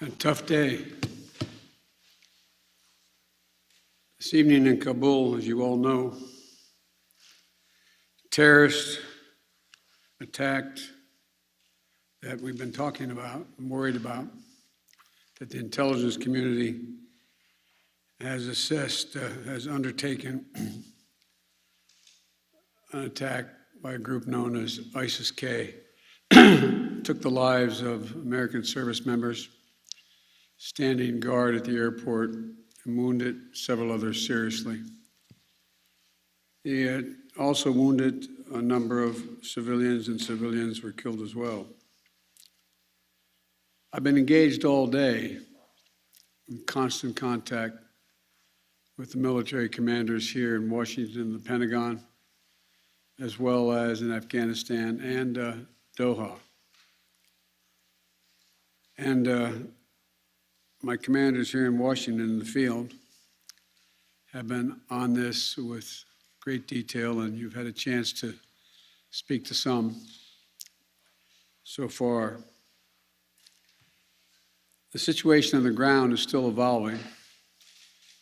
A tough day. This evening in Kabul, as you all know, terrorists attacked that we've been talking about and worried about, that the intelligence community has assessed, has undertaken an attack by a group known as ISIS-K. Took the lives of American service members standing guard at the airport and wounded several others seriously. He had also wounded a number of civilians, and civilians were killed as well. I've been engaged all day in constant contact with the military commanders here in Washington and the Pentagon, as well as in Afghanistan and Doha. And my commanders here in Washington in the field have been on this with great detail, and you've had a chance to speak to some so far. The situation on the ground is still evolving,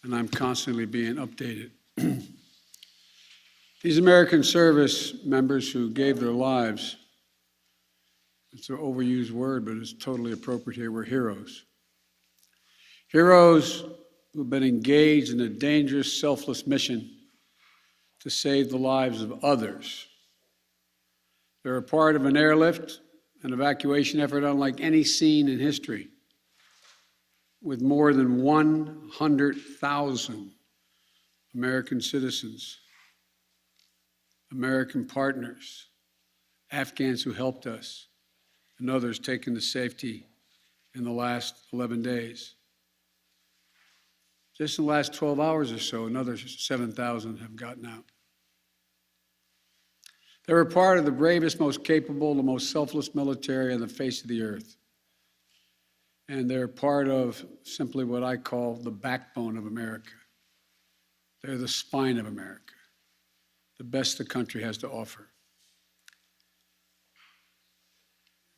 and I'm constantly being updated. These American service members who gave their lives, it's an overused word, but it's totally appropriate here, were heroes. Heroes who've been engaged in a dangerous, selfless mission to save the lives of others. They're a part of an airlift, an evacuation effort unlike any seen in history, with more than 100,000 American citizens, American partners, Afghans who helped us, and others taken to safety in the last 11 days. Just in the last 12 hours or so, another 7,000 have gotten out. They were part of the bravest, most capable, the most selfless military on the face of the earth. And they're part of simply what I call the backbone of America. They're the spine of America, the best the country has to offer.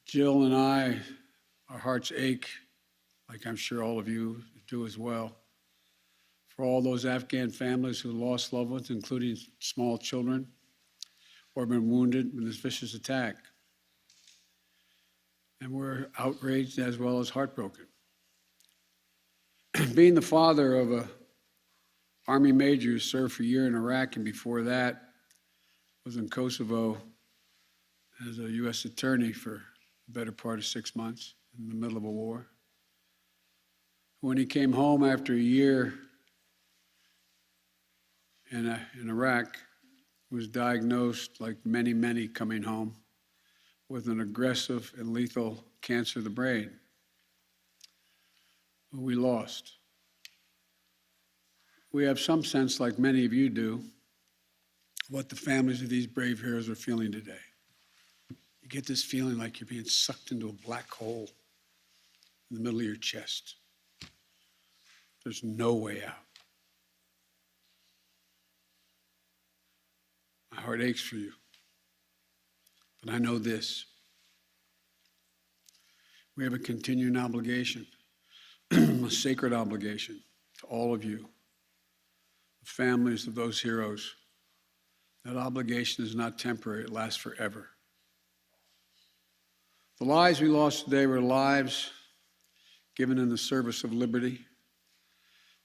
Jill and I, our hearts ache, like I'm sure all of you do as well, for all those Afghan families who lost loved ones, including small children, or been wounded in this vicious attack. And we're outraged as well as heartbroken. Being the father of an Army major who served for a year in Iraq, and before that was in Kosovo as a U.S. attorney for the better part of 6 months in the middle of a war. When he came home after a year in Iraq, was diagnosed, like many, many coming home, with an aggressive and lethal cancer of the brain. We lost. We have some sense, like many of you do, what the families of these brave heroes are feeling today. You get this feeling like you're being sucked into a black hole in the middle of your chest. There's no way out. My heart aches for you. But I know this. We have a continuing obligation, a sacred obligation to all of you, the families of those heroes. That obligation is not temporary, it lasts forever. The lives we lost today were lives given in the service of liberty,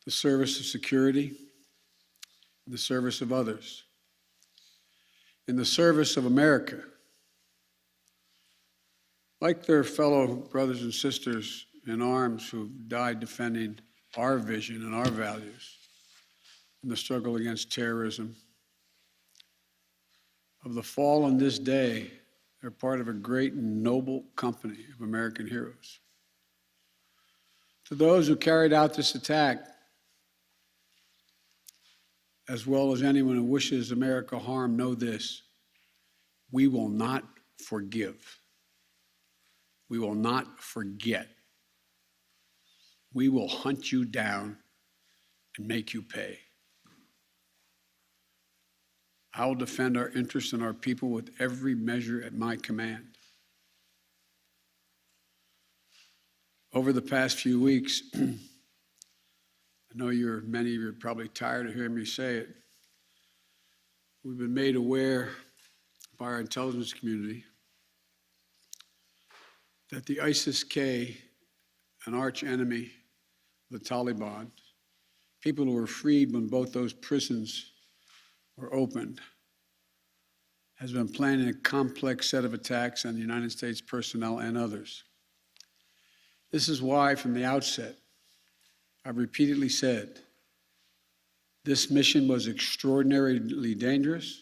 the service of security, and the service of others. In the service of America, like their fellow brothers and sisters in arms who died defending our vision and our values in the struggle against terrorism. Of the fallen this day, they're part of a great and noble company of American heroes. To those who carried out this attack, as well as anyone who wishes America harm, know this: we will not forgive. We will not forget. We will hunt you down and make you pay. I will defend our interests and our people with every measure at my command. Over the past few weeks, I know many of you are probably tired of hearing me say it. We've been made aware by our intelligence community that the ISIS-K, an arch enemy of the Taliban, people who were freed when both those prisons were opened, has been planning a complex set of attacks on the United States personnel and others. This is why, from the outset, I've repeatedly said this mission was extraordinarily dangerous,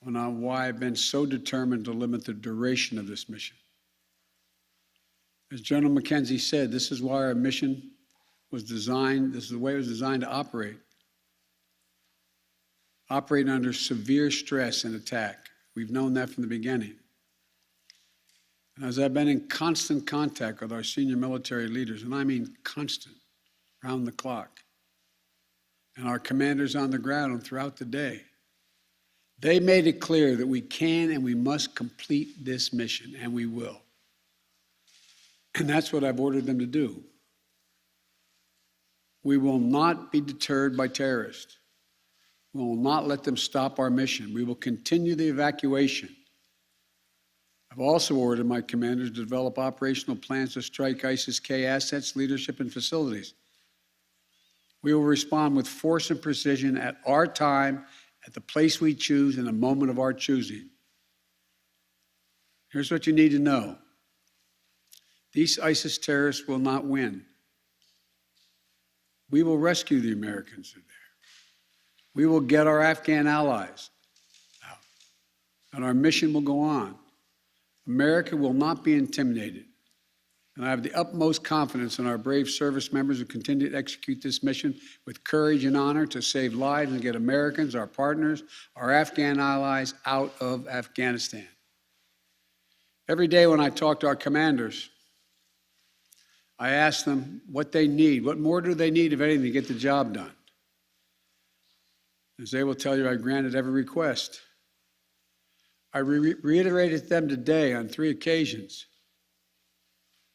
and on why I've been so determined to limit the duration of this mission. As General McKenzie said, this is why our mission was designed, this is the way it was designed to operate under severe stress and attack. We've known that from the beginning. And as I've been in constant contact with our senior military leaders, and I mean constant, round the clock, and our commanders on the ground and throughout the day, they made it clear that we can and we must complete this mission, and we will. And that's what I've ordered them to do. We will not be deterred by terrorists. We will not let them stop our mission. We will continue the evacuation. I've also ordered my commanders to develop operational plans to strike ISIS-K assets, leadership, and facilities. We will respond with force and precision at our time, at the place we choose, in the moment of our choosing. Here's what you need to know. These ISIS terrorists will not win. We will rescue the Americans who are there. We will get our Afghan allies out, and our mission will go on. America will not be intimidated, and I have the utmost confidence in our brave service members who continue to execute this mission with courage and honor to save lives and get Americans, our partners, our Afghan allies out of Afghanistan. Every day when I talk to our commanders, I ask them what they need. What more do they need, if anything, to get the job done? As they will tell you, I granted every request. I reiterated to them today on 3 occasions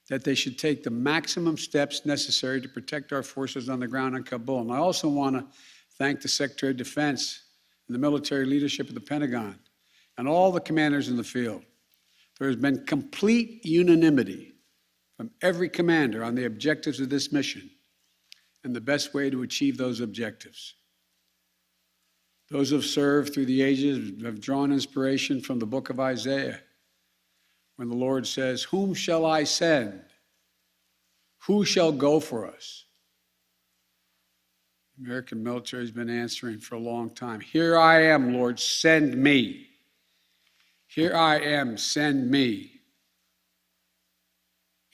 that they should take the maximum steps necessary to protect our forces on the ground in Kabul. And I also want to thank the Secretary of Defense and the military leadership of the Pentagon and all the commanders in the field. There has been complete unanimity from every commander on the objectives of this mission and the best way to achieve those objectives. Those who have served through the ages have drawn inspiration from the book of Isaiah, when the Lord says, "Whom shall I send? Who shall go for us?" The American military has been answering for a long time. "Here I am, Lord, send me. Here I am, send me."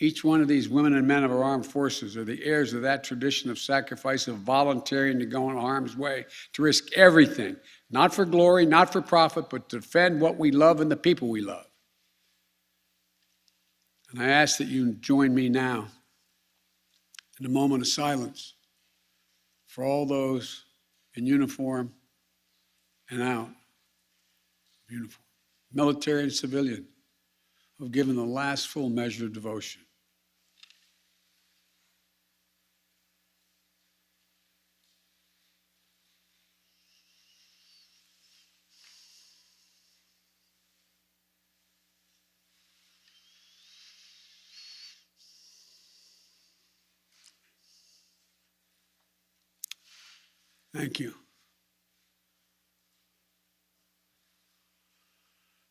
Each one of these women and men of our armed forces are the heirs of that tradition of sacrifice, of volunteering to go in harm's way, to risk everything, not for glory, not for profit, but to defend what we love and the people we love. And I ask that you join me now in a moment of silence for all those in uniform and out of uniform, military and civilian, who have given the last full measure of devotion. Thank you.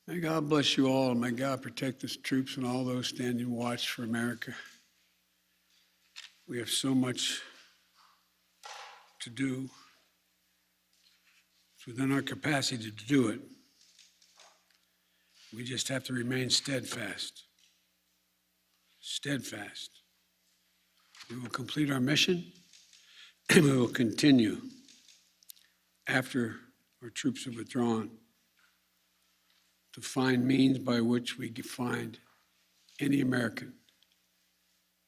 May God bless you all, and may God protect the troops and all those standing watch for America. We have so much to do. It's within our capacity to do it. We just have to remain steadfast. Steadfast. We will complete our mission, and we will continue after our troops have withdrawn to find means by which we can find any American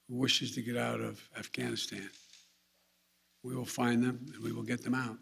who wishes to get out of Afghanistan. We will find them and we will get them out.